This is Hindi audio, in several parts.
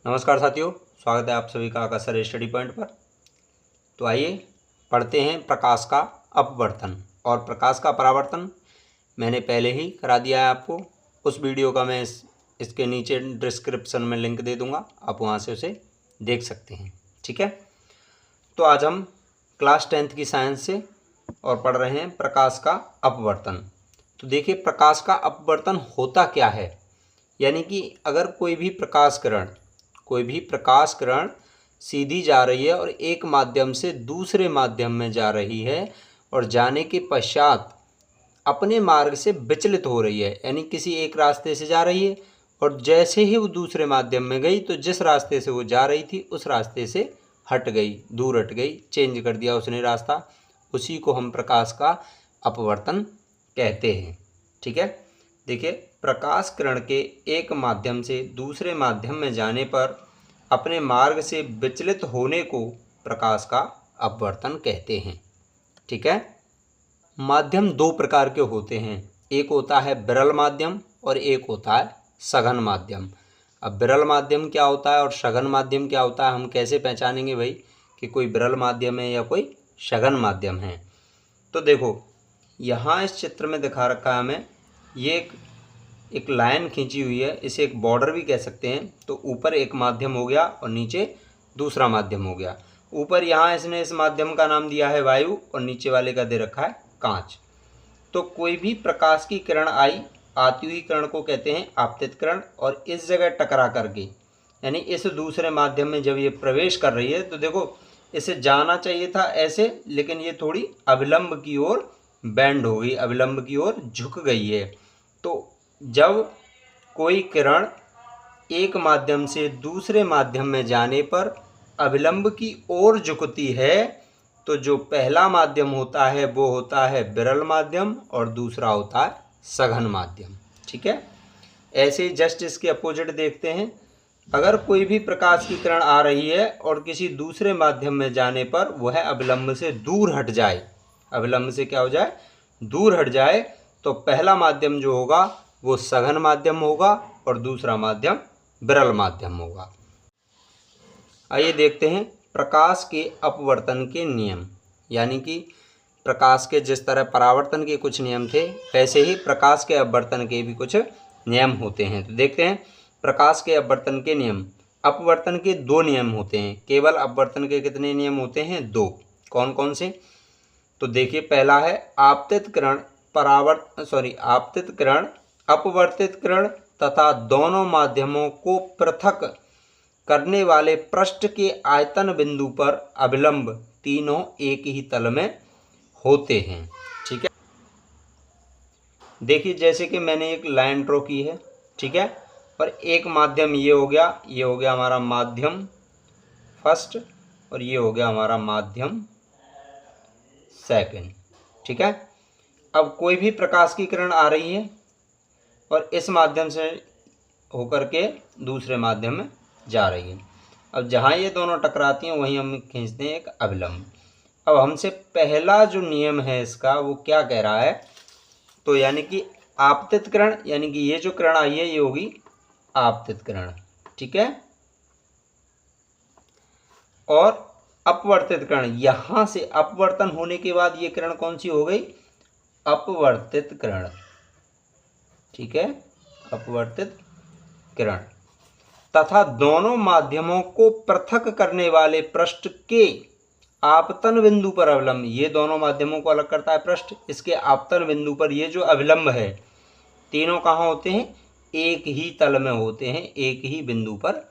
नमस्कार साथियों, स्वागत है आप सभी का आकाश सर स्टडी पॉइंट पर। तो आइए पढ़ते हैं प्रकाश का अपवर्तन और प्रकाश का परावर्तन। मैंने पहले ही करा दिया है आपको। उस वीडियो का मैं इसके नीचे डिस्क्रिप्शन में लिंक दे दूंगा, आप वहां से उसे देख सकते हैं। ठीक है, तो आज हम क्लास 10th की साइंस से और पढ़ रहे हैं प्रकाश का अपवर्तन। तो देखिए, प्रकाश का अपवर्तन होता क्या है। यानी कि अगर कोई भी प्रकाश किरण सीधी जा रही है और एक माध्यम से दूसरे माध्यम में जा रही है और जाने के पश्चात अपने मार्ग से विचलित हो रही है, यानी किसी एक रास्ते से जा रही है और जैसे ही वो दूसरे माध्यम में गई तो जिस रास्ते से वो जा रही थी उस रास्ते से हट गई, दूर हट गई, चेंज कर दिया उसने रास्ता, उसी को हम प्रकाश का अपवर्तन कहते हैं। ठीक है, देखिए, प्रकाश किरण के एक माध्यम से दूसरे माध्यम में जाने पर अपने मार्ग से विचलित होने को प्रकाश का अपवर्तन कहते हैं। ठीक है, माध्यम दो प्रकार के होते हैं, एक होता है विरल माध्यम और एक होता है सघन माध्यम। अब विरल माध्यम क्या होता है और सघन माध्यम क्या होता है, हम कैसे पहचानेंगे भाई कि कोई विरल माध्यम है या कोई सघन माध्यम है। तो देखो, यहाँ इस चित्र में दिखा रखा है हमें, ये एक लाइन खींची हुई है, इसे एक बॉर्डर भी कह सकते हैं। तो ऊपर एक माध्यम हो गया और नीचे दूसरा माध्यम हो गया। ऊपर यहाँ इसने इस माध्यम का नाम दिया है वायु और नीचे वाले का दे रखा है कांच। तो कोई भी प्रकाश की किरण आती हुई किरण को कहते हैं आपतित किरण, और इस जगह टकरा करके यानी इस दूसरे माध्यम में जब ये प्रवेश कर रही है तो देखो, इसे जाना चाहिए था ऐसे, लेकिन ये थोड़ी अविलंब की ओर बेंड हो गई, अविलंब की ओर झुक गई है। तो जब कोई किरण एक माध्यम से दूसरे माध्यम में जाने पर अविलंब की ओर झुकती है तो जो पहला माध्यम होता है वो होता है विरल माध्यम और दूसरा होता है सघन माध्यम। ठीक है, ऐसे ही जस्ट इसके अपोजिट देखते हैं। अगर कोई भी प्रकाश की किरण आ रही है और किसी दूसरे माध्यम में जाने पर वह अविलंब से दूर हट जाए, अविलंब से क्या हो जाए, दूर हट जाए, तो पहला माध्यम जो होगा वो सघन माध्यम होगा और दूसरा माध्यम विरल माध्यम होगा। आइए देखते हैं प्रकाश के अपवर्तन के नियम। यानी कि प्रकाश के जिस तरह परावर्तन के कुछ नियम थे, वैसे ही प्रकाश के अपवर्तन के भी कुछ नियम होते हैं। तो देखते हैं प्रकाश के अपवर्तन के नियम। अपवर्तन के दो नियम होते हैं। केवल अपवर्तन के कितने नियम होते हैं? दो। कौन कौन से? तो देखिए, पहला है आपतित किरण अपवर्तित किरण तथा दोनों माध्यमों को पृथक करने वाले पृष्ठ के आयतन बिंदु पर अविलंब तीनों एक ही तल में होते हैं। ठीक है, देखिए जैसे कि मैंने एक लाइन ड्रॉ की है, ठीक है, और एक माध्यम ये हो गया हमारा माध्यम फर्स्ट और ये हो गया हमारा माध्यम सेकंड। ठीक है, अब कोई भी प्रकाश की किरण आ रही है और इस माध्यम से होकर के दूसरे माध्यम में जा रही है। अब जहाँ ये दोनों टकराती हैं वहीं हम खींचते हैं एक अविलंब। अब हमसे पहला जो नियम है इसका वो क्या कह रहा है, तो यानी कि आपतित किरण, यानी कि ये जो किरण आई है ये होगी आपतित किरण। ठीक है, और अपवर्तित किरण, यहाँ से अपवर्तन होने के बाद ये किरण कौन सी हो गई? अपवर्तित किरण। ठीक है, अपवर्तित किरण तथा दोनों माध्यमों को पृथक करने वाले पृष्ठ के आपतन बिंदु पर अविलंब। ये दोनों माध्यमों को अलग करता है पृष्ठ, इसके आपतन बिंदु पर ये जो अविलंब है, तीनों कहाँ होते हैं? एक ही तल में होते हैं, एक ही बिंदु पर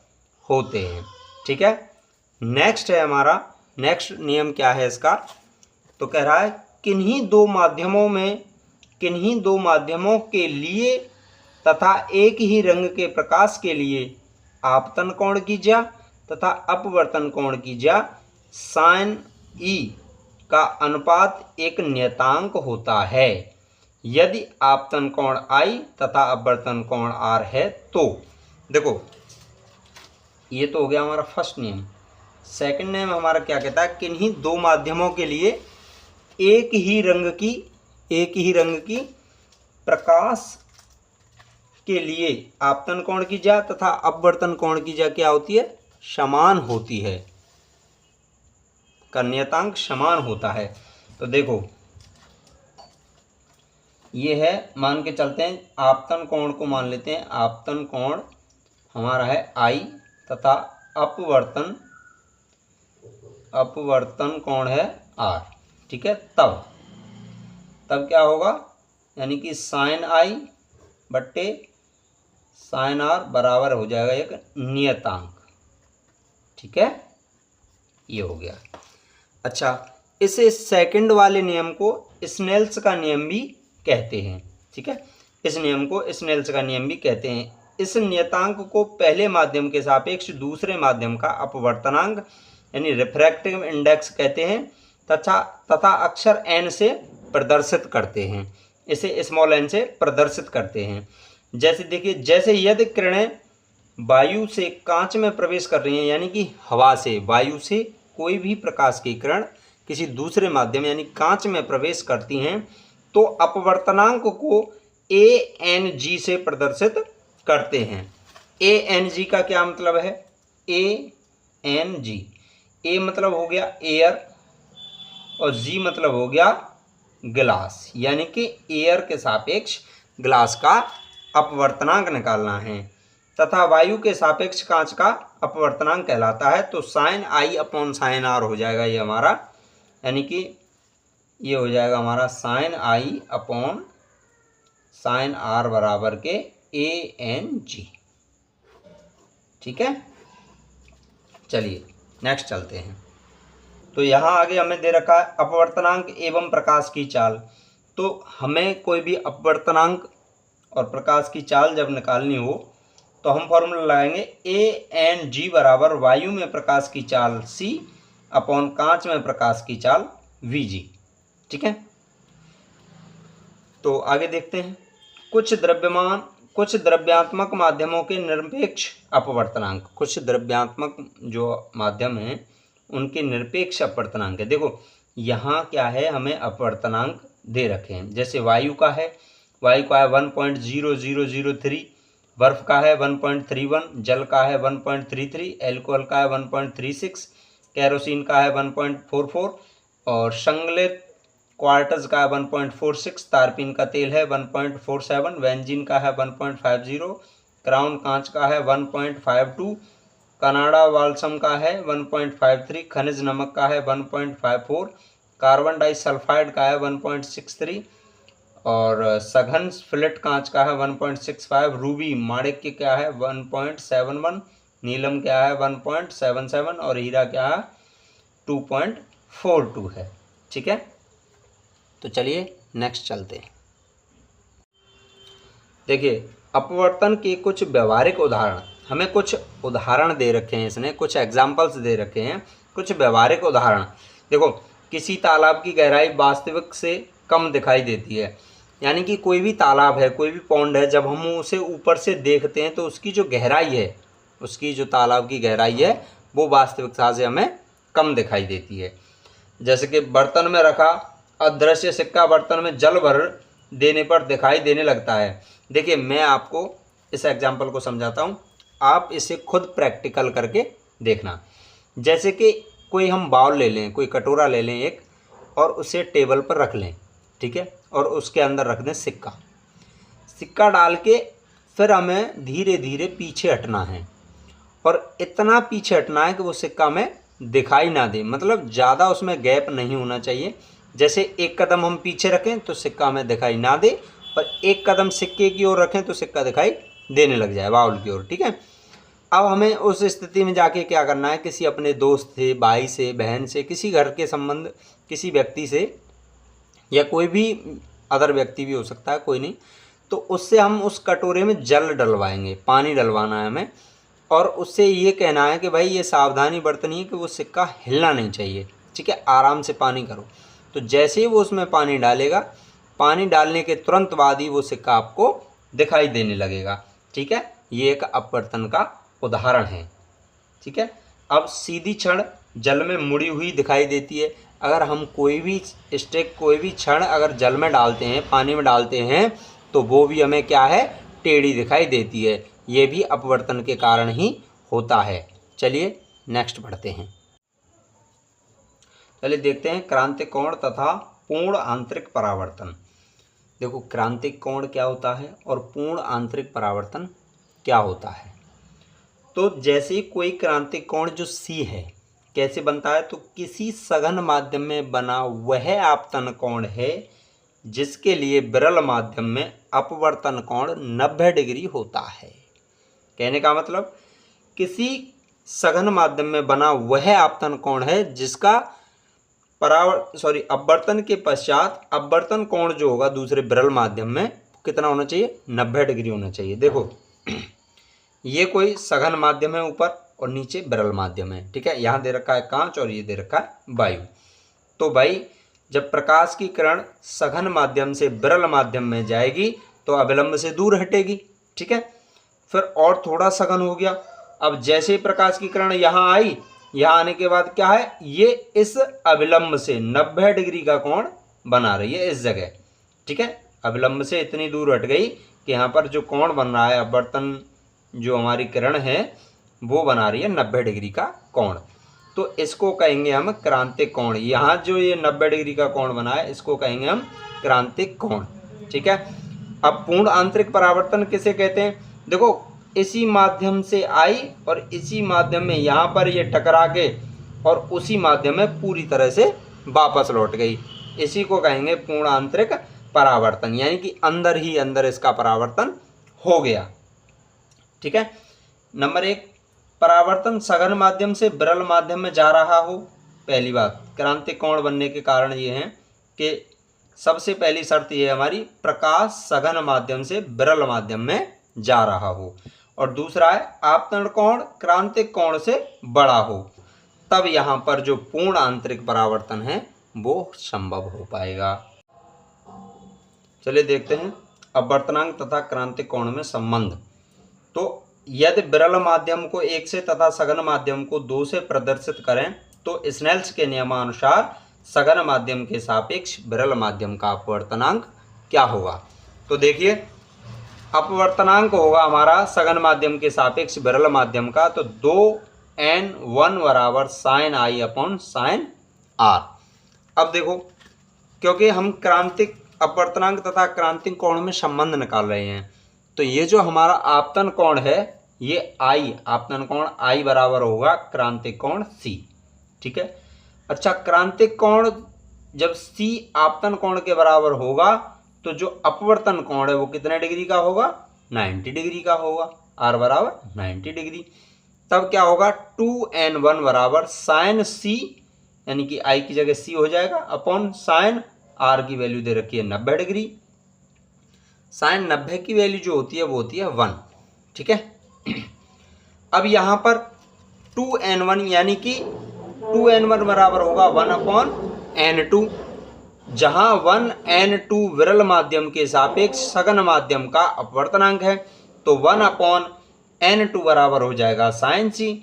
होते हैं। ठीक है, नेक्स्ट है हमारा, नेक्स्ट नियम क्या है इसका, तो कह रहा है किन्हीं दो माध्यमों के लिए तथा एक ही रंग के प्रकाश के लिए आपतन कोण की ज्या तथा अपवर्तन कोण की ज्या sin E का अनुपात एक नियतांक होता है। यदि आपतन कोण I तथा अपवर्तन कोण R है तो, देखो ये तो हो गया हमारा फर्स्ट नियम। सेकंड नियम हमारा क्या कहता है? किन्हीं दो माध्यमों के लिए एक ही रंग की प्रकाश के लिए आपतन कोण की ज्या तथा अपवर्तन कोण की ज्या क्या होती है, समान होती है, का नियतांक समान होता है। तो देखो ये है, मान के चलते हैं आपतन कोण को मान लेते हैं, आपतन कोण हमारा है I तथा अपवर्तन कोण है R, ठीक है। तब क्या होगा, यानी कि साइन I बट्टे साइन R बराबर हो जाएगा एक नियतांक, ठीक है, ये हो गया। अच्छा, इसे सेकंड वाले नियम को स्नेल्स का नियम भी कहते हैं, ठीक है, इस नियम को स्नेल्स का नियम भी कहते हैं। इस नियतांक को पहले माध्यम के सापेक्ष दूसरे माध्यम का अपवर्तनांक यानी रिफ्रैक्टिव इंडेक्स कहते हैं तथा अक्षर n से प्रदर्शित करते हैं, इसे स्मॉल n से प्रदर्शित करते हैं। जैसे देखिए, जैसे यदि किरणें वायु से कांच में प्रवेश कर रही हैं, यानी कि हवा से, वायु से कोई भी प्रकाश की किरण किसी दूसरे माध्यम यानी कांच में प्रवेश करती हैं, तो अपवर्तनांक को ANG से प्रदर्शित करते हैं। ANG का क्या मतलब है, ANG, A मतलब हो गया एयर और G मतलब हो गया ग्लास, यानी कि एयर के सापेक्ष ग्लास का अपवर्तनांक निकालना है तथा वायु के सापेक्ष कांच का अपवर्तनांक कहलाता है। तो sine I upon sine R हो जाएगा ये हमारा, यानी कि ये हो जाएगा हमारा sine I upon sine R बराबर के ANG, ठीक है। चलिए नेक्स्ट चलते हैं। तो यहाँ आगे हमें दे रखा है अपवर्तनांक एवं प्रकाश की चाल। तो हमें कोई भी अपवर्तनांक और प्रकाश की चाल जब निकालनी हो तो हम फॉर्मूला लगाएंगे ANG बराबर वायु में प्रकाश की चाल C अपॉन कांच में प्रकाश की चाल VG, ठीक है। तो आगे देखते हैं, कुछ द्रव्यात्मक माध्यमों के निरपेक्ष अपवर्तनांक, कुछ द्रव्यात्मक जो माध्यम हैं उनके निरपेक्ष अपवर्तनांक है। देखो यहाँ क्या है, हमें अपवर्तनांक दे रखे हैं, जैसे वायु का है 1.0003, बर्फ का है 1.31, जल का है 1.33, एल्कोहल का है 1.36, केरोसिन का है 1.44 और संगलित क्वार्टज का है 1.46, तारपीन का तेल है 1.47, बेंजीन का है 1.50, क्राउन कांच का है 1.52, कनाडा बाल्सम का है 1.53, खनिज नमक का है 1.54, कार्बन डाइसल्फाइड का है 1.63 और सघन फिलेट कांच का है 1.65, रूबी माणिक्य क्या है 1.71, नीलम क्या है 1.77 और हीरा क्या है 2.42 है, ठीक है। तो चलिए नेक्स्ट चलते हैं। देखिए अपवर्तन के कुछ व्यवहारिक उदाहरण, हमें कुछ उदाहरण दे रखे हैं, इसने कुछ एग्जाम्पल्स दे रखे हैं, कुछ व्यवहारिक उदाहरण। देखो किसी तालाब की गहराई वास्तविक से कम दिखाई देती है, यानी कि कोई भी तालाब है, कोई भी पॉन्ड है, जब हम उसे ऊपर से देखते हैं तो उसकी जो गहराई है, उसकी जो तालाब की गहराई है वो वास्तविकता से हमें कम दिखाई देती है। जैसे कि बर्तन में रखा अदृश्य सिक्का बर्तन में जल भर देने पर दिखाई देने लगता है। देखिए मैं आपको इस एग्जाम्पल को समझाता हूँ, आप इसे खुद प्रैक्टिकल करके देखना। जैसे कि कोई हम बाउल ले लें, कोई कटोरा ले लें एक, और उसे टेबल पर रख लें, ठीक है, और उसके अंदर रख दें सिक्का डाल के फिर हमें धीरे धीरे पीछे हटना है और इतना पीछे हटना है कि वो सिक्का हमें दिखाई ना दे, मतलब ज़्यादा उसमें गैप नहीं होना चाहिए। जैसे एक कदम हम पीछे रखें तो सिक्का हमें दिखाई ना दे और एक कदम सिक्के की ओर रखें तो सिक्का दिखाई देने लग जाए बाउल की ओर, ठीक है। अब हमें उस स्थिति में जाके क्या करना है, किसी अपने दोस्त से, भाई से, बहन से, किसी घर के संबंध किसी व्यक्ति से या कोई भी अदर व्यक्ति भी हो सकता है, कोई नहीं, तो उससे हम उस कटोरे में जल डलवाएंगे, पानी डलवाना है हमें, और उससे ये कहना है कि भाई ये सावधानी बरतनी है कि वो सिक्का हिलना नहीं चाहिए, ठीक है, आराम से पानी करो। तो जैसे ही वो उसमें पानी डालेगा, पानी डालने के तुरंत बाद ही वो सिक्का आपको दिखाई देने लगेगा, ठीक है। ये एक अपवर्तन का उदाहरण है, ठीक है। अब सीधी छड़ जल में मुड़ी हुई दिखाई देती है। अगर हम कोई भी स्टिक, कोई भी छड़ अगर जल में डालते हैं, पानी में डालते हैं, तो वो भी हमें क्या है, टेढ़ी दिखाई देती है। ये भी अपवर्तन के कारण ही होता है। चलिए नेक्स्ट पढ़ते हैं। चलिए देखते हैं क्रांतिक कोण तथा पूर्ण आंतरिक परावर्तन। देखो क्रांतिक कोण क्या होता है और पूर्ण आंतरिक परावर्तन क्या होता है। तो जैसे कोई क्रांतिक कोण जो C है कैसे बनता है, तो किसी सघन माध्यम में बना वह आपतन कोण है जिसके लिए विरल माध्यम में अपवर्तन कोण 90 डिग्री होता है। कहने का मतलब किसी सघन माध्यम में बना वह आपतन कोण है जिसका अपवर्तन के पश्चात अपवर्तन कोण जो होगा दूसरे विरल माध्यम में कितना होना चाहिए, 90 डिग्री होना चाहिए। देखो ये कोई सघन माध्यम है ऊपर और नीचे विरल माध्यम है, ठीक है। यहाँ दे रखा है कांच और ये दे रखा है वायु। तो भाई जब प्रकाश की किरण सघन माध्यम से विरल माध्यम में जाएगी तो अविलंब से दूर हटेगी, ठीक है। फिर और थोड़ा सघन हो गया। अब जैसे ही प्रकाश की किरण यहाँ आई, यहाँ आने के बाद क्या है, ये इस अविलंब से 90 डिग्री का कोण बना रही है इस जगह, ठीक है। अविलंब से इतनी दूर हट गई कि यहाँ पर जो कोण बन रहा है, अपवर्तन जो हमारी किरण है वो बना रही है 90 डिग्री का कोण। तो इसको कहेंगे हम क्रांतिक कोण। यहाँ जो ये 90 डिग्री का कोण बना है इसको कहेंगे हम क्रांतिक कोण, ठीक है। अब पूर्ण आंतरिक परावर्तन किसे कहते हैं, देखो इसी माध्यम से आई और इसी माध्यम में यहाँ पर ये टकरा के और उसी माध्यम में पूरी तरह से वापस लौट गई, इसी को कहेंगे पूर्ण आंतरिक परावर्तन, यानी कि अंदर ही अंदर इसका परावर्तन हो गया, ठीक है। नंबर 1, परावर्तन सघन माध्यम से विरल माध्यम में जा रहा हो। पहली बात, क्रांतिक कोण बनने के कारण ये हैं कि सबसे पहली शर्त ये हमारी प्रकाश सघन माध्यम से विरल माध्यम में जा रहा हो, और दूसरा है आपतन कोण क्रांतिक कोण से बड़ा हो, तब यहाँ पर जो पूर्ण आंतरिक परावर्तन है वो संभव हो पाएगा। चलिए देखते हैं अपवर्तनांक तथा क्रांतिक कोण में संबंध। तो यदि विरल माध्यम को 1 से तथा सघन माध्यम को 2 से प्रदर्शित करें तो स्नेल्स के नियमानुसार सघन माध्यम के सापेक्ष विरल माध्यम का अपवर्तनांक क्या होगा। तो देखिए अपवर्तनांक होगा हमारा सघन माध्यम के सापेक्ष विरल माध्यम का, तो 2n1 बराबर sine I upon sine R. अब देखो क्योंकि हम क्रांतिक अपवर्तनांक तथा क्रांतिक कोण में संबंध निकाल रहे हैं, तो ये जो हमारा आपतन कोण है ये I आपतन कोण I बराबर होगा क्रांतिक कोण C, ठीक है। अच्छा क्रांतिक कोण जब C आपतन कोण के बराबर होगा तो जो अपवर्तन कोण है वो कितने डिग्री का होगा, 90 डिग्री का होगा, R बराबर 90 डिग्री। तब क्या होगा 2n1 बराबर साइन C, यानी कि I की जगह C हो जाएगा, अपॉन साइन R की वैल्यू दे रखी है 90 डिग्री। साइन 90 की वैल्यू जो होती है वो होती है 1, ठीक है। अब यहाँ पर 2n1 यानी कि 2n1 बराबर होगा 1 अपॉन n2, जहाँ 1n2 विरल माध्यम के सापेक्ष सघन माध्यम का अपवर्तनांक है, तो 1 अपॉन n2 बराबर हो जाएगा साइन C,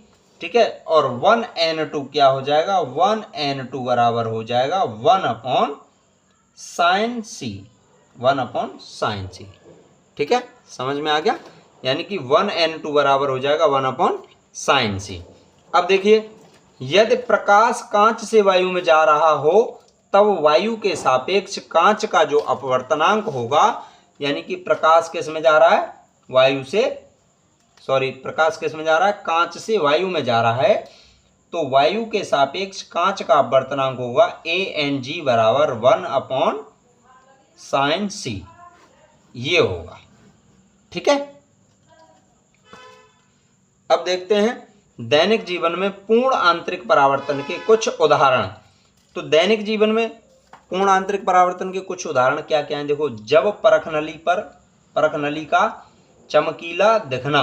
ठीक है। और 1n2 क्या हो जाएगा, 1n2 बराबर हो जाएगा 1 upon sine C, 1 upon sine C, ठीक है। समझ में आ गया, यानी कि 1n2 बराबर हो जाएगा 1 अपॉन साइन C। अब देखिए यदि प्रकाश कांच से वायु में जा रहा हो तब वायु के सापेक्ष कांच का जो अपवर्तनांक होगा, यानी कि प्रकाश किस में जा रहा है, प्रकाश किस में जा रहा है, कांच से वायु में जा रहा है, तो वायु के सापेक्ष कांच का अपवर्तनांक होगा ANG बराबर 1 अपॉन साइन C, ये होगा, ठीक है। अब देखते हैं दैनिक जीवन में पूर्ण आंतरिक परावर्तन के कुछ उदाहरण। तो दैनिक जीवन में पूर्ण आंतरिक परावर्तन के कुछ उदाहरण क्या क्या हैं, देखो जब परखनली का चमकीला दिखना,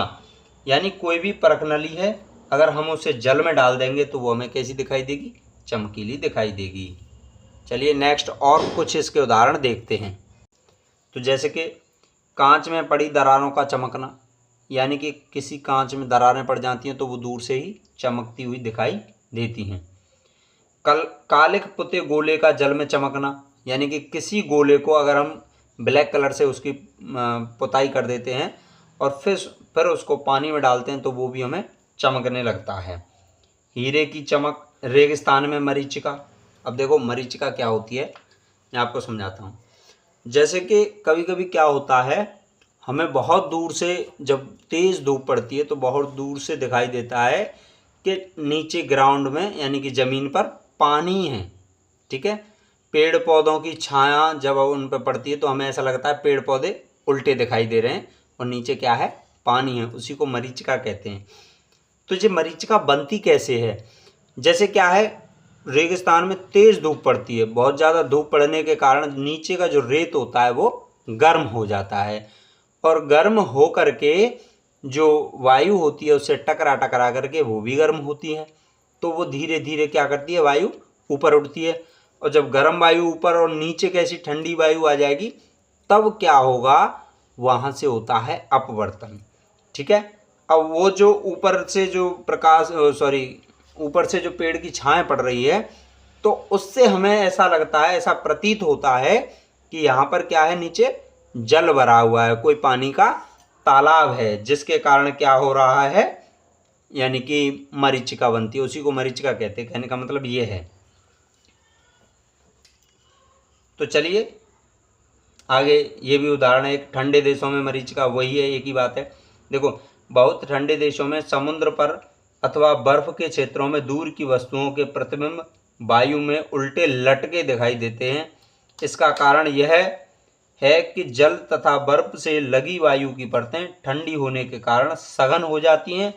यानी कोई भी परखनली है अगर हम उसे जल में डाल देंगे तो वो हमें कैसी दिखाई देगी, चमकीली दिखाई देगी। चलिए नेक्स्ट और कुछ इसके उदाहरण देखते हैं। तो जैसे कि कांच में पड़ी दरारों का चमकना, यानी कि किसी कांच में दरारें पड़ जाती हैं तो वो दूर से ही चमकती हुई दिखाई देती हैं। कालिख पुते गोले का जल में चमकना, यानी कि किसी गोले को अगर हम ब्लैक कलर से उसकी पुताई कर देते हैं और फिर उसको पानी में डालते हैं तो वो भी हमें चमकने लगता है। हीरे की चमक, रेगिस्तान में मरीचिका। अब देखो मरीचिका क्या होती है, मैं आपको समझाता हूँ। जैसे कि कभी कभी क्या होता है, हमें बहुत दूर से जब तेज़ धूप पड़ती है तो बहुत दूर से दिखाई देता है कि नीचे ग्राउंड में यानी कि ज़मीन पर पानी है, ठीक है। पेड़ पौधों की छाया जब उन पर पड़ती है तो हमें ऐसा लगता है पेड़ पौधे उल्टे दिखाई दे रहे हैं और नीचे क्या है, पानी है। उसी को मरीचिका कहते हैं। तो ये मरीचिका बनती कैसे है, जैसे क्या है, रेगिस्तान में तेज़ धूप पड़ती है, बहुत ज़्यादा धूप पड़ने के कारण नीचे का जो रेत होता है वो गर्म हो जाता है और गर्म हो करके जो वायु होती है उससे टकरा टकरा करके वो भी गर्म होती है। तो वो धीरे धीरे क्या करती है, वायु ऊपर उठती है और जब गर्म वायु ऊपर और नीचे कैसी ठंडी वायु आ जाएगी तब क्या होगा, वहाँ से होता है अपवर्तन, ठीक है। अब वो जो ऊपर से जो ऊपर से जो पेड़ की छाया पड़ रही है तो उससे हमें ऐसा लगता है, ऐसा प्रतीत होता है कि यहाँ पर क्या है, नीचे जल भरा हुआ है, कोई पानी का तालाब है, जिसके कारण क्या हो रहा है, यानी कि मरीचिका बनती है। उसी को मरीचिका कहते हैं। कहने का मतलब ये है। तो चलिए आगे ये भी उदाहरण है। एक ठंडे देशों में मरीचिका, वही है, एक ही बात है। देखो बहुत ठंडे देशों में समुद्र पर अथवा बर्फ के क्षेत्रों में दूर की वस्तुओं के प्रतिबिंब वायु में उल्टे लटके दिखाई देते हैं। इसका कारण यह है कि जल तथा बर्फ से लगी वायु की परतें ठंडी होने के कारण सघन हो जाती हैं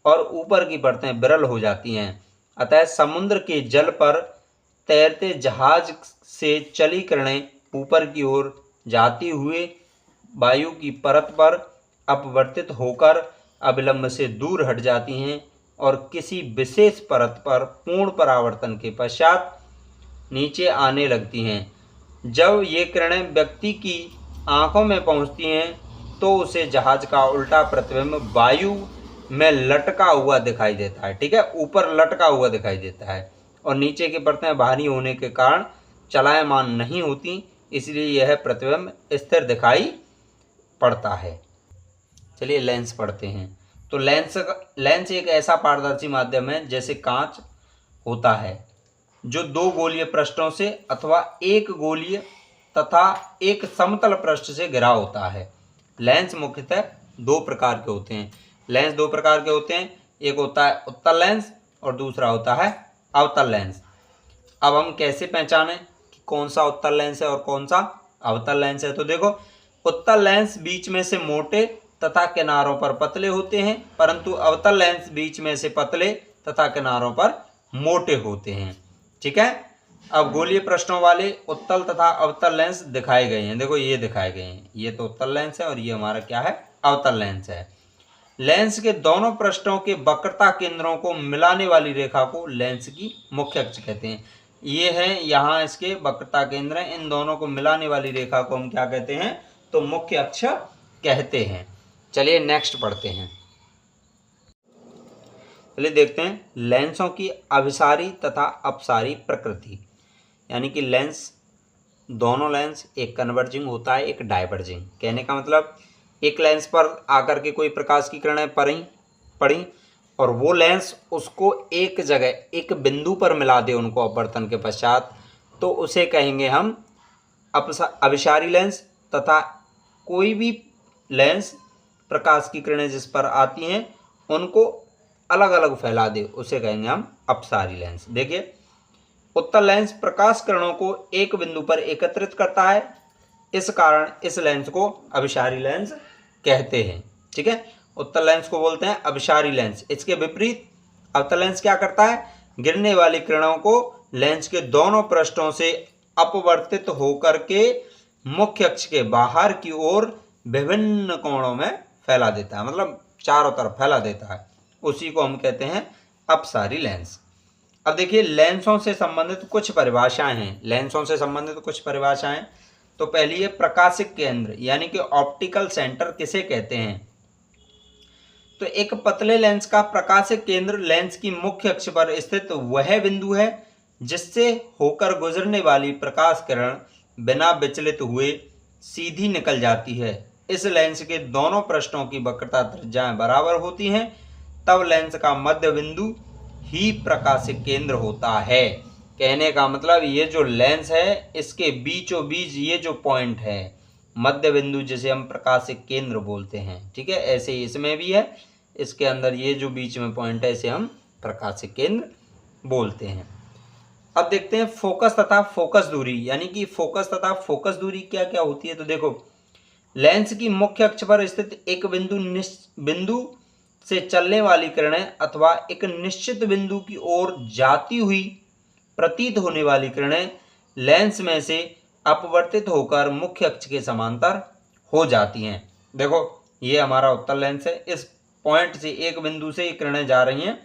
और ऊपर की परतें विरल हो जाती हैं। अतः समुद्र के जल पर तैरते जहाज से चली किरणें ऊपर की ओर जाती हुए वायु की परत पर अपवर्तित होकर अविलंब से दूर हट जाती हैं और किसी विशेष परत पर पूर्ण परावर्तन के पश्चात नीचे आने लगती हैं। जब ये किरणें व्यक्ति की आंखों में पहुंचती हैं तो उसे जहाज का उल्टा प्रतिबिंब वायु में लटका हुआ दिखाई देता है, ठीक है, ऊपर लटका हुआ दिखाई देता है और नीचे की परतें भारी होने के कारण चलायमान नहीं होती, इसलिए यह प्रतिबिंब स्थिर दिखाई पड़ता है। चलिए लेंस पढ़ते हैं। तो लेंस एक ऐसा पारदर्शी माध्यम है जैसे कांच होता है जो दो गोलीय पृष्ठों से अथवा एक गोलीय तथा एक समतल पृष्ठ से घिरा होता है। लेंस मुख्यतः दो प्रकार के होते हैं। लेंस दो प्रकार के होते हैं, एक होता है उत्तल लेंस और दूसरा होता है अवतल लेंस। अब हम कैसे पहचानें कि कौन सा उत्तल लेंस है और कौन सा अवतल लेंस है। तो देखो उत्तल लेंस बीच में से मोटे तथा किनारों पर पतले होते हैं, परंतु अवतल लेंस बीच में से पतले तथा किनारों पर मोटे होते हैं, ठीक है। अब गोलीय पृष्ठों वाले उत्तल तथा अवतल लेंस दिखाए गए हैं। देखो ये दिखाए गए हैं, ये तो उत्तल लेंस है और ये हमारा क्या है, अवतल लेंस है। लेंस के दोनों पृष्ठों के वक्रता केंद्रों को मिलाने वाली रेखा को लेंस की मुख्य अक्ष कहते हैं। ये है यहाँ इसके वक्रता केंद्र हैं, इन दोनों को मिलाने वाली रेखा को हम क्या कहते हैं, तो मुख्य अक्ष कहते हैं। चलिए नेक्स्ट पढ़ते हैं। चलिए देखते हैं लेंसों की अभिसारी तथा अपसारी प्रकृति। यानी कि लेंस, दोनों लेंस, एक कन्वर्जिंग होता है, एक डाइवर्जिंग। कहने का मतलब एक लेंस पर आकर के कोई प्रकाश की किरणें पड़ी और वो लेंस उसको एक जगह, एक बिंदु पर मिला दे उनको अपवर्तन के पश्चात, तो उसे कहेंगे हम अभिसारी लेंस। तथा कोई भी लेंस प्रकाश की किरणें जिस पर आती हैं उनको अलग अलग फैला दे, उसे कहेंगे हम अपसारी लेंस। देखिए उत्तल लेंस प्रकाश किरणों को एक बिंदु पर एकत्रित करता है, इस कारण इस लेंस को अभिसारी लेंस कहते हैं, ठीक है। उत्तल लेंस को बोलते हैं अभिसारी लेंस। इसके विपरीत अवतल लेंस क्या करता है, गिरने वाली किरणों को लेंस के दोनों पृष्ठों से अपवर्तित होकर के मुख्य अक्ष के बाहर की ओर विभिन्न कोणों में फैला देता है, मतलब चारों तरफ फैला देता है। उसी को हम कहते हैं अपसारी लेंस। अब देखिए लेंसों से संबंधित कुछ परिभाषाएं हैं। लेंसों से संबंधित कुछ परिभाषाएं, तो पहली है प्रकाशिक केंद्र, यानी कि ऑप्टिकल सेंटर किसे कहते हैं। तो एक पतले लेंस का प्रकाशिक केंद्र लेंस की मुख्य अक्ष पर स्थित वह बिंदु है जिससे होकर गुजरने वाली प्रकाश किरण बिना विचलित हुए सीधी निकल जाती है। इस लेंस के दोनों पृष्ठों की वक्रता त्रिज्याएं बराबर होती हैं, तब लेंस का मध्य बिंदु ही प्रकाशिक केंद्र होता है। कहने का मतलब ये जो लेंस है इसके बीचों बीच ये जो पॉइंट है मध्य बिंदु, जिसे हम प्रकाशिक केंद्र बोलते हैं, ठीक है। ऐसे ही इसमें भी है, इसके अंदर ये जो बीच में पॉइंट है इसे हम प्रकाशिक केंद्र बोलते हैं। अब देखते हैं फोकस तथा फोकस दूरी, यानी कि फोकस तथा फोकस दूरी क्या क्या होती है। तो देखो, लेंस की मुख्य अक्ष पर स्थित एक बिंदु से चलने वाली किरणें अथवा एक निश्चित बिंदु की ओर जाती हुई प्रतीत होने वाली किरणें लेंस में से अपवर्तित होकर मुख्य अक्ष के समांतर हो जाती हैं। देखो, ये हमारा उत्तल लेंस है, इस पॉइंट से एक बिंदु से ये किरणें जा रही हैं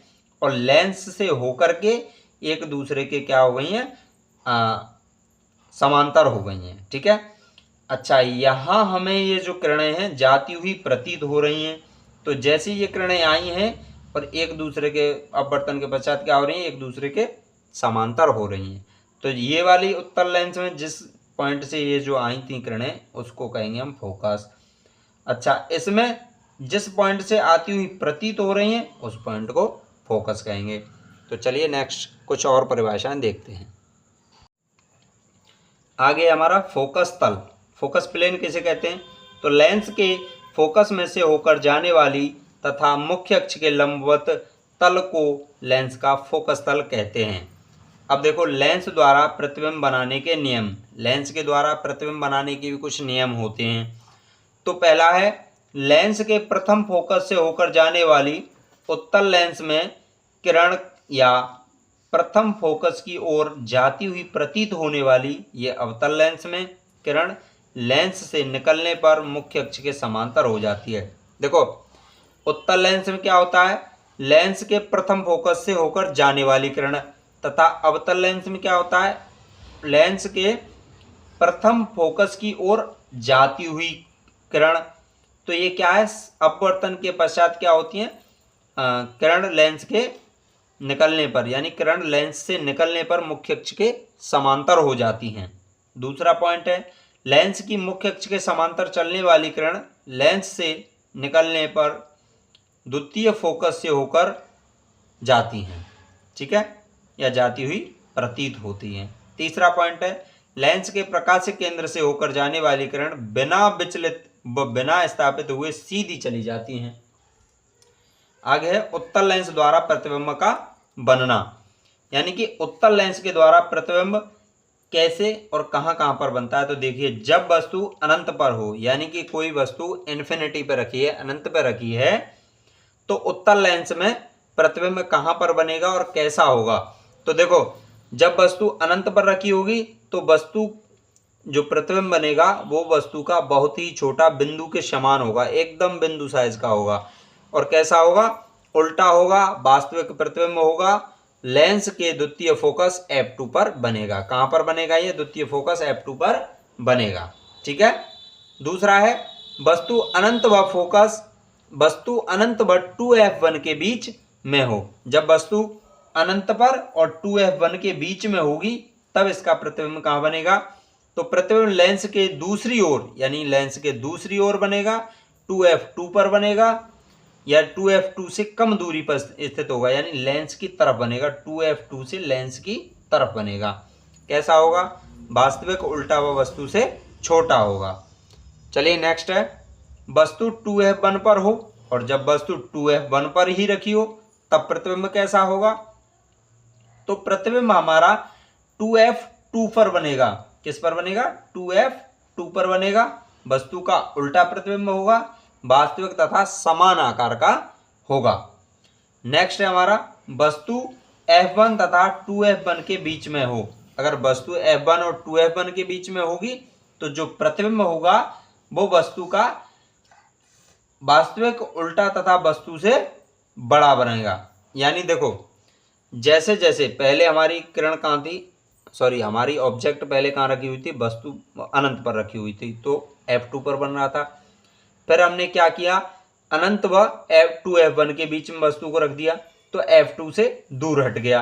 और लेंस से होकर के एक दूसरे के क्या हो गई हैं, समांतर हो गई हैं, ठीक है। अच्छा, यहाँ हमें ये जो किरणें हैं जाती हुई प्रतीत हो रही हैं। तो जैसे ये किरणें आई हैं और एक दूसरे के अपवर्तन के पश्चात क्या हो रही हैं, एक दूसरे के समांतर हो रही हैं। तो ये वाली उत्तल लेंस में जिस पॉइंट से ये जो आई थी किरणें उसको कहेंगे हम फोकस। अच्छा, इसमें जिस पॉइंट से आती हुई प्रतीत हो रही हैं उस पॉइंट को फोकस कहेंगे। तो चलिए नेक्स्ट कुछ और परिभाषाएं देखते हैं। आगे हमारा फोकस तल, फोकस प्लेन किसे कहते हैं। तो लेंस के फोकस में से होकर जाने वाली तथा मुख्य अक्ष के लंबवत तल को लेंस का फोकस तल कहते हैं। अब देखो, लेंस द्वारा प्रतिबिंब बनाने के नियम, लेंस के द्वारा प्रतिबिंब बनाने के भी कुछ नियम होते हैं। तो पहला है, लेंस के प्रथम फोकस से होकर जाने वाली उत्तल लेंस में किरण या प्रथम फोकस की ओर जाती हुई प्रतीत होने वाली ये अवतल लेंस में किरण लेंस से निकलने पर मुख्य अक्ष के समांतर हो जाती है। देखो, उत्तल लेंस में क्या होता है, लेंस के प्रथम फोकस से होकर जाने वाली किरण, तथा अवतल लेंस में क्या होता है, लेंस के प्रथम फोकस की ओर जाती हुई किरण। तो ये क्या है, अपवर्तन के पश्चात क्या होती है, किरण लेंस के निकलने पर, यानी किरण लेंस से निकलने पर मुख्य अक्ष के समांतर हो जाती हैं। दूसरा पॉइंट है, लेंस की मुख्य अक्ष के समांतर चलने वाली किरण लेंस से निकलने पर द्वितीय फोकस से होकर जाती हैं, ठीक है, या जाती हुई प्रतीत होती हैं। तीसरा पॉइंट है, लेंस के प्रकाशिक केंद्र से होकर जाने वाली किरण बिना विचलित व बिना स्थापित हुए सीधी चली जाती हैं। आगे है उत्तल लेंस द्वारा प्रतिबिंब का बनना, यानी कि उत्तल लेंस के द्वारा प्रतिबिंब कैसे और कहां कहां पर बनता है। तो देखिए, जब वस्तु अनंत पर हो, यानी कि कोई वस्तु इन्फिनिटी पर रखी है, अनंत पर रखी है, तो उत्तल लेंस में प्रतिबिंब कहां पर बनेगा और कैसा होगा। तो देखो, जब वस्तु अनंत पर रखी होगी तो वस्तु जो प्रतिबिंब बनेगा वो वस्तु का बहुत ही छोटा बिंदु के समान होगा, एकदम बिंदु साइज का होगा। और कैसा होगा, उल्टा होगा, वास्तविक प्रतिबिंब होगा, लेंस के द्वितीय फोकस F2 पर बनेगा। कहां पर बनेगा, ये द्वितीय फोकस F2 पर बनेगा, ठीक है। दूसरा है, वस्तु अनंत व फोकस, वस्तु अनंत व 2F1 के बीच में हो। जब वस्तु अनंत पर और 2F1 के बीच में होगी तब इसका प्रतिबिंब कहां बनेगा। तो प्रतिबिंब लेंस के दूसरी ओर, यानी लेंस के दूसरी ओर बनेगा, 2F2 पर बनेगा, या 2F2 से कम दूरी पर स्थित होगा, यानी लेंस की तरफ बनेगा, 2F2 से लेंस की तरफ बनेगा। कैसा होगा, वास्तविक उल्टा व वस्तु से छोटा होगा। चलिए नेक्स्ट है, वस्तु 2F1 पर हो और जब वस्तु 2F1 पर ही रखी हो तब प्रतिबिंब कैसा होगा। तो प्रतिबिंब हमारा 2F2 पर बनेगा। किस पर बनेगा, 2F2 पर बनेगा। वस्तु का उल्टा प्रतिबिंब होगा, वास्तविक तथा समान आकार का होगा। नेक्स्ट है हमारा, वस्तु F1 तथा 2F1 के बीच में हो। अगर वस्तु F1 और 2F1 के बीच में होगी तो जो प्रतिबिंब होगा वो वस्तु का वास्तविक उल्टा तथा वस्तु से बड़ा बनेगा। यानी देखो, जैसे जैसे पहले हमारी किरण कहाँ थी, सॉरी हमारी ऑब्जेक्ट पहले कहाँ रखी हुई थी, वस्तु अनंत पर रखी हुई थी, तो F2 पर बन रहा था। फिर हमने क्या किया, अनंत व 2F1 के बीच में वस्तु को रख दिया तो F2 से दूर हट गया।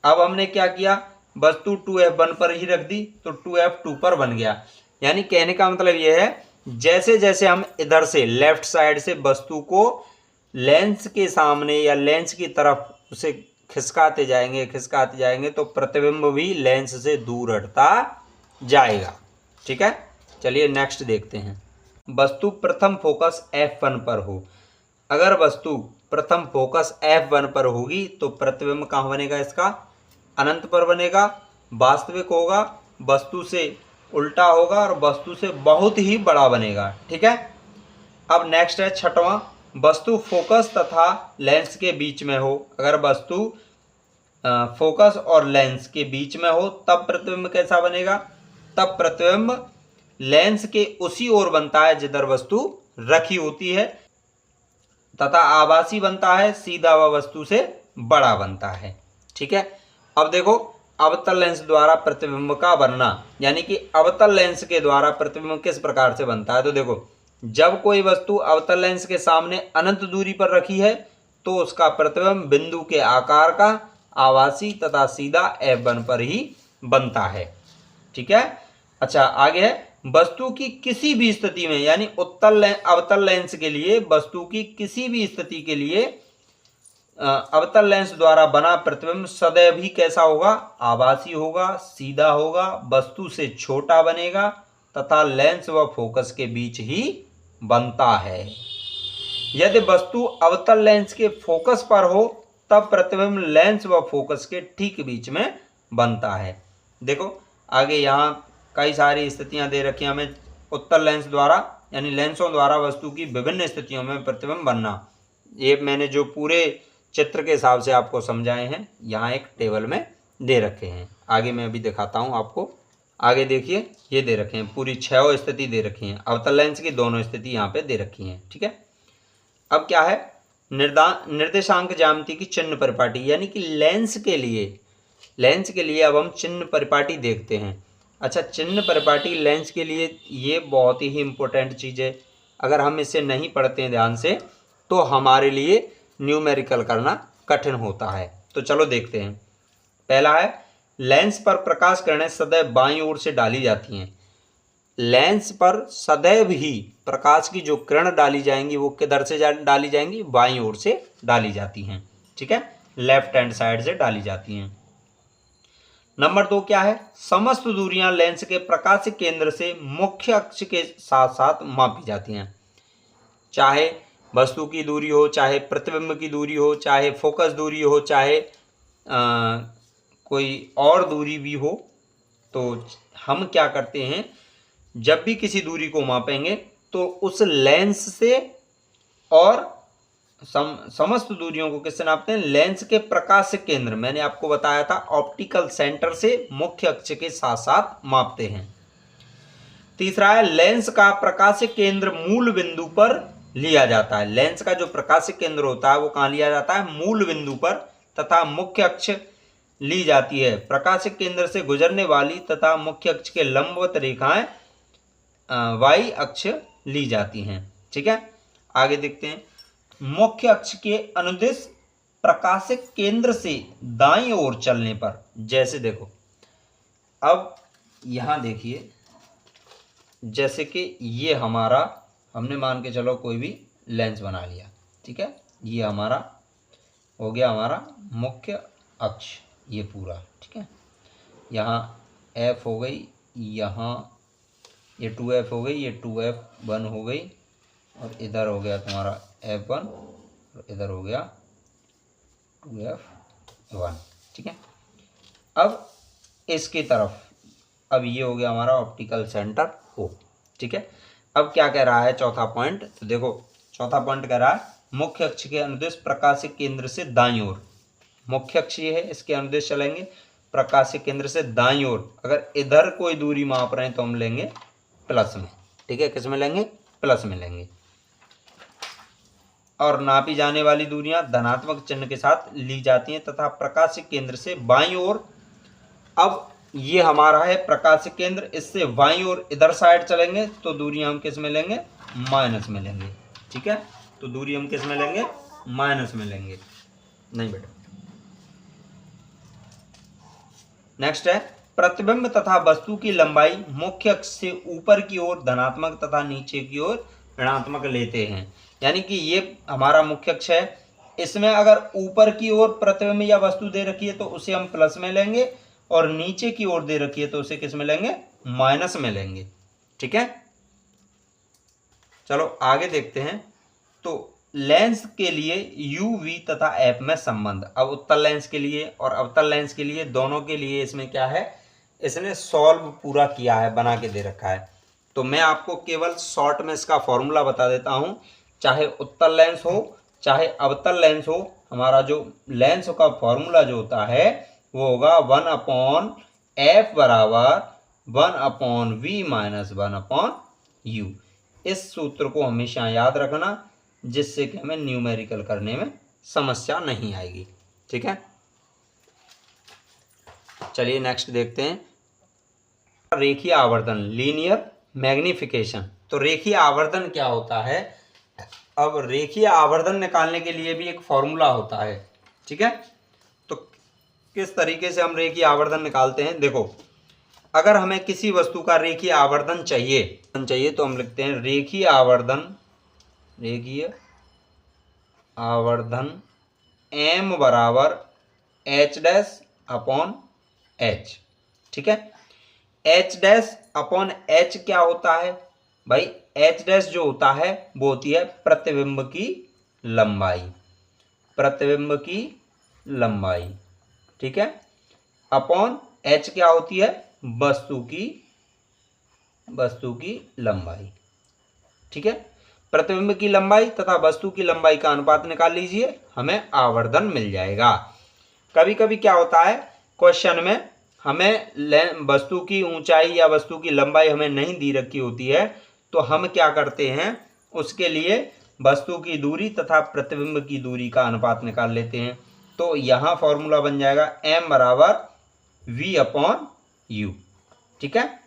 अब हमने क्या किया, वस्तु 2F1 पर ही रख दी तो 2F2 पर बन गया। यानी कहने का मतलब यह है, जैसे जैसे हम इधर से लेफ्ट साइड से वस्तु को लेंस के सामने या लेंस की तरफ उसे खिसकाते जाएंगे तो प्रतिबिंब भी लेंस से दूर हटता जाएगा। ठीक है, चलिए नेक्स्ट देखते हैं। वस्तु प्रथम फोकस F1 पर हो। अगर वस्तु प्रथम फोकस F1 पर होगी तो प्रतिबिंब कहाँ बनेगा? इसका अनंत पर बनेगा, वास्तविक होगा, वस्तु से उल्टा होगा और वस्तु से बहुत ही बड़ा बनेगा। ठीक है, अब नेक्स्ट है छठवां, वस्तु फोकस तथा लेंस के बीच में हो। अगर वस्तु फोकस और लेंस के बीच में हो तब प्रतिबिंब कैसा बनेगा? तब प्रतिबिंब लेंस के उसी ओर बनता है जिधर वस्तु रखी होती है तथा आभासी बनता है, सीधा व वस्तु से बड़ा बनता है। ठीक है, अब देखो अवतल लेंस द्वारा प्रतिबिंब का बनना, यानी कि अवतल लेंस के द्वारा प्रतिबिंब किस प्रकार से बनता है। तो देखो, जब कोई वस्तु अवतल लेंस के सामने अनंत दूरी पर रखी है तो उसका प्रतिबिंब बिंदु के आकार का, आभासी तथा सीधा F1 पर ही बनता है। ठीक है, अच्छा आगे है, वस्तु की किसी भी स्थिति में, यानी अवतल लेंस के लिए वस्तु की किसी भी स्थिति के लिए अवतल लेंस द्वारा बना प्रतिबिंब सदैव ही कैसा होगा? आभासी होगा, सीधा होगा, वस्तु से छोटा बनेगा तथा लेंस व फोकस के बीच ही बनता है। यदि वस्तु अवतल लेंस के फोकस पर हो तब प्रतिबिंब लेंस व फोकस के ठीक बीच में बनता है। देखो आगे यहाँ कई सारी स्थितियां दे रखी हैं हमें उत्तल लेंस द्वारा, यानी लेंसों द्वारा वस्तु की विभिन्न स्थितियों में प्रतिबिंब बनना। ये मैंने जो पूरे चित्र के हिसाब से आपको समझाए हैं यहाँ एक टेबल में दे रखे हैं। आगे मैं अभी दिखाता हूँ आपको। आगे देखिए, ये दे रखे हैं, पूरी 6 स्थिति दे रखी हैं, अवतल लेंस की दोनों स्थिति यहाँ पे दे रखी हैं। ठीक है, अब क्या है? निर्देशांक ज्यामिति की चिन्ह परिपाटी, यानी कि लेंस के लिए अब हम चिन्ह परिपाटी देखते हैं। अच्छा, चिन्ह परिपाटी लेंस के लिए ये बहुत ही इम्पोर्टेंट चीज़ है। अगर हम इसे नहीं पढ़ते हैं ध्यान से तो हमारे लिए न्यूमेरिकल करना कठिन होता है। तो चलो देखते हैं। पहला है, लेंस पर प्रकाश किरणें सदैव बाईं ओर से डाली जाती हैं। लेंस पर सदैव ही प्रकाश की जो किरण डाली जाएंगी वो किधर से डाली जाएंगी? बाईं ओर से डाली जाती हैं। ठीक है, लेफ्ट हैंड साइड से डाली जाती हैं। नंबर 2 क्या है? समस्त दूरियां लेंस के प्रकाश केंद्र से मुख्य अक्ष के साथ साथ मापी जाती हैं। चाहे वस्तु की दूरी हो, चाहे प्रतिबिंब की दूरी हो, चाहे फोकस दूरी हो, चाहे कोई और दूरी भी हो, तो हम क्या करते हैं, जब भी किसी दूरी को मापेंगे तो उस लेंस से और समस्त दूरियों को किससे नापते हैं? लेंस के प्रकाश केंद्र, मैंने आपको बताया था ऑप्टिकल सेंटर से मुख्य अक्ष के साथ साथ मापते हैं। तीसरा है, लेंस का प्रकाश केंद्र मूल बिंदु पर लिया जाता है। लेंस का जो प्रकाश केंद्र होता है वो कहाँ लिया जाता है? मूल बिंदु पर, तथा मुख्य अक्ष ली जाती है प्रकाश केंद्र से गुजरने वाली तथा मुख्य अक्ष के लंबवत रेखाएं वाई अक्ष ली जाती हैं। ठीक है, आगे देखते हैं। मुख्य अक्ष के अनुदिश प्रकाशिक केंद्र से दाईं ओर चलने पर, जैसे देखो अब यहां देखिए, जैसे कि ये हमारा, हमने मान के चलो कोई भी लेंस बना लिया। ठीक है, ये हमारा हो गया हमारा मुख्य अक्ष, ये पूरा। ठीक है, यहाँ F हो गई, यहाँ ये 2F हो गई, ये 2F1 हो गई, और इधर हो गया तुम्हारा F1 और इधर हो गया 2F1। ठीक है, अब इसकी तरफ, अब ये हो गया हमारा ऑप्टिकल सेंटर O। ठीक है, अब क्या कह रहा है चौथा पॉइंट? तो देखो चौथा पॉइंट कह रहा है, मुख्य अक्ष के अनुदिश प्रकाशिक केंद्र से दाईं ओर, मुख्य अक्ष ये है, इसके अनुदिश चलेंगे प्रकाशिक केंद्र से दाईं ओर। अगर इधर कोई दूरी माप रहे हैं तो हम लेंगे प्लस में। ठीक है, किस में लेंगे? प्लस में लेंगे। और नापी जाने वाली दूरियां धनात्मक चिन्ह के साथ ली जाती हैं तथा प्रकाशिक केंद्र से बाईं ओर, अब ये हमारा है प्रकाशिक केंद्र, इससे बाईं ओर इधर साइड चलेंगे तो दूरी हम किस में लेंगे? माइनस में लेंगे। ठीक है, तो दूरी हम किस में लेंगे? माइनस में लेंगे। नहीं बेटा, नेक्स्ट है प्रतिबिंब तथा वस्तु की लंबाई मुख्य अक्ष से ऊपर की ओर धनात्मक तथा नीचे की ओर ऋणात्मक लेते हैं। यानी कि ये हमारा मुख्य अक्ष है, इसमें अगर ऊपर की ओर प्रतिबिंब या वस्तु दे रखी है तो उसे हम प्लस में लेंगे, और नीचे की ओर दे रखी है तो उसे किस में लेंगे, माइनस में लेंगे। ठीक है, चलो आगे देखते हैं। तो लेंस के लिए यू वी तथा एफ में संबंध। अब उत्तल लेंस के लिए और अवतल लेंस के लिए, दोनों के लिए इसमें क्या है, इसने सॉल्व पूरा किया है, बना के दे रखा है। तो मैं आपको केवल शॉर्ट में इसका फॉर्मूला बता देता हूँ। चाहे उत्तल लेंस हो चाहे अवतल लेंस हो, हमारा जो लेंस का फॉर्मूला जो होता है वो होगा 1/f बराबर 1/v माइनस 1/u। इस सूत्र को हमेशा याद रखना, जिससे कि हमें न्यूमेरिकल करने में समस्या नहीं आएगी। ठीक है, चलिए नेक्स्ट देखते हैं। रेखीय आवर्धन, लीनियर मैग्निफिकेशन। तो रेखीय आवर्धन क्या होता है? अब रेखीय आवर्धन निकालने के लिए भी एक फॉर्मूला होता है। ठीक है, तो किस तरीके से हम रेखीय आवर्धन निकालते हैं, देखो। अगर हमें किसी वस्तु का रेखीय आवर्धन चाहिए तो हम लिखते हैं रेखीय आवर्धन m बराबर h डैश अपॉन h। ठीक है, h डैश अपॉन h क्या होता है भाई? h डैश जो होता है वो होती है प्रतिबिंब की लंबाई। ठीक है, अपॉन h क्या होती है? वस्तु की लंबाई। ठीक है, प्रतिबिंब की लंबाई तथा वस्तु की लंबाई का अनुपात निकाल लीजिए, हमें आवर्धन मिल जाएगा। कभी कभी क्या होता है, क्वेश्चन में हमें वस्तु की ऊंचाई या वस्तु की लंबाई हमें नहीं दी रखी होती है, तो हम क्या करते हैं, उसके लिए वस्तु की दूरी तथा प्रतिबिंब की दूरी का अनुपात निकाल लेते हैं। तो यहाँ फॉर्मूला बन जाएगा m बराबर v/u। ठीक है,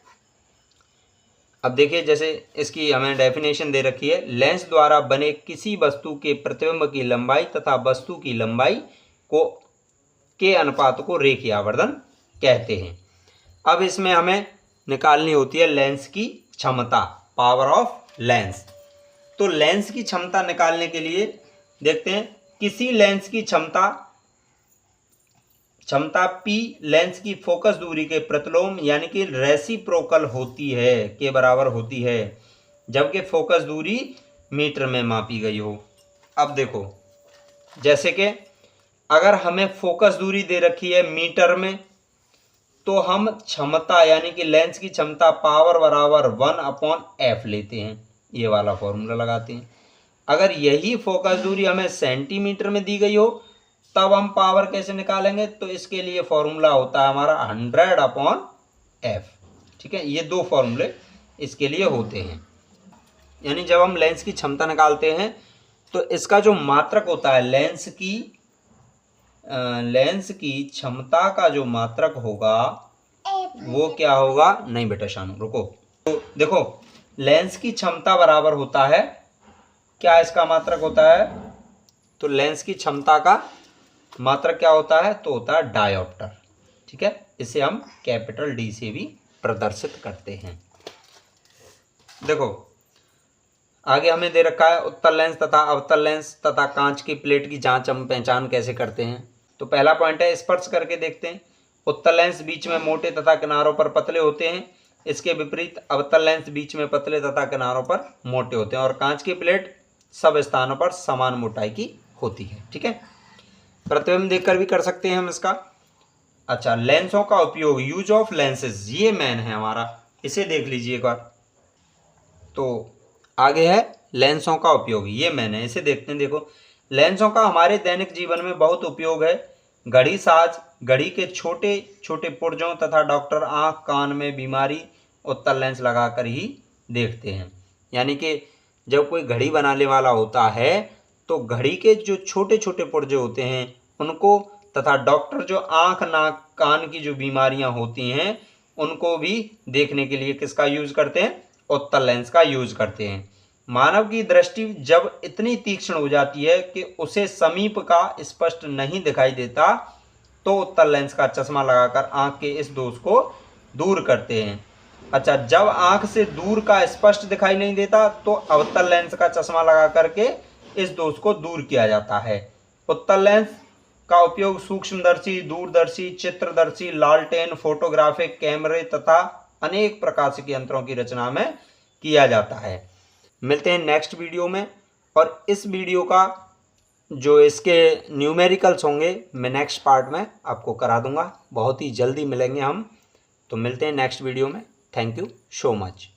अब देखिए, जैसे इसकी हमें डेफिनेशन दे रखी है, लेंस द्वारा बने किसी वस्तु के प्रतिबिंब की लंबाई तथा वस्तु की लंबाई के अनुपात को रेखीय आवर्धन कहते हैं। अब इसमें हमें निकालनी होती है लेंस की क्षमता, पावर ऑफ लेंस। तो लेंस की क्षमता निकालने के लिए देखते हैं, किसी लेंस की क्षमता P लेंस की फोकस दूरी के प्रतिलोम यानी कि रेसिप्रोकल होती है, के बराबर होती है, जबकि फोकस दूरी मीटर में मापी गई हो। अब देखो, जैसे कि अगर हमें फोकस दूरी दे रखी है मीटर में, तो हम क्षमता यानी कि लेंस की क्षमता पावर बराबर 1/f लेते हैं, ये वाला फॉर्मूला लगाते हैं। अगर यही फोकस दूरी हमें सेंटीमीटर में दी गई हो, तब हम पावर कैसे निकालेंगे? तो इसके लिए फॉर्मूला होता है हमारा 100/f। ठीक है, ये दो फॉर्मूले इसके लिए होते हैं। यानी जब हम लेंस की क्षमता निकालते हैं तो इसका जो मात्रक होता है, लेंस की क्षमता का जो मात्रक होगा वो क्या होगा? नहीं बेटा शानू रुको। तो देखो, लेंस की क्षमता बराबर होता है, क्या इसका मात्रक होता है? तो लेंस की क्षमता का मात्रक क्या होता है? तो होता है डायोप्टर। ठीक है, इसे हम कैपिटल D से भी प्रदर्शित करते हैं। देखो, आगे हमें दे रखा है उत्तल लेंस तथा अवतल लेंस तथा कांच की प्लेट की जांच हम पहचान कैसे करते हैं। तो पहला पॉइंट है, स्पर्श करके देखते हैं। उत्तल लेंस बीच में मोटे तथा किनारों पर पतले होते हैं, इसके विपरीत अवतल लेंस बीच में पतले तथा किनारों पर मोटे होते हैं, और कांच की प्लेट सब स्थानों पर समान मोटाई की होती है। ठीक है, प्रतिबिंब देखकर भी कर सकते हैं हम इसका। अच्छा, लेंसों का उपयोग, यूज ऑफ लेंसेज, ये मेन है हमारा, इसे देख लीजिए एक बार। तो आगे है लेंसों का उपयोग, ये मेन है, इसे देखते हैं। देखो, लेंसों का हमारे दैनिक जीवन में बहुत उपयोग है। घड़ी साज, घड़ी के छोटे छोटे पुर्जों तथा डॉक्टर आँख कान में बीमारी उत्तल लेंस लगाकर ही देखते हैं। यानी कि जब कोई घड़ी बनाने वाला होता है तो घड़ी के जो छोटे छोटे पुर्जे होते हैं उनको, तथा डॉक्टर जो आँख नाक कान की जो बीमारियां होती हैं उनको भी देखने के लिए किसका यूज करते हैं? उत्तल लेंस का यूज करते हैं। मानव की दृष्टि जब इतनी तीक्ष्ण हो जाती है कि उसे समीप का स्पष्ट नहीं दिखाई देता, तो उत्तल लेंस का चश्मा लगाकर आँख के इस दोष को दूर करते हैं। अच्छा, जब आँख से दूर का स्पष्ट दिखाई नहीं देता तो अवतल लेंस का चश्मा लगा करके इस दोष को दूर किया जाता है। उत्तल लेंस का उपयोग सूक्ष्मदर्शी, दूरदर्शी, चित्रदर्शी, लालटेन, फोटोग्राफिक कैमरे तथा अनेक प्रकाशिक यंत्रों की रचना में किया जाता है। मिलते हैं नेक्स्ट वीडियो में, और इस वीडियो का जो इसके न्यूमेरिकल्स होंगे मैं नेक्स्ट पार्ट में आपको करा दूंगा। बहुत ही जल्दी मिलेंगे हम, तो मिलते हैं नेक्स्ट वीडियो में। Thank you so much.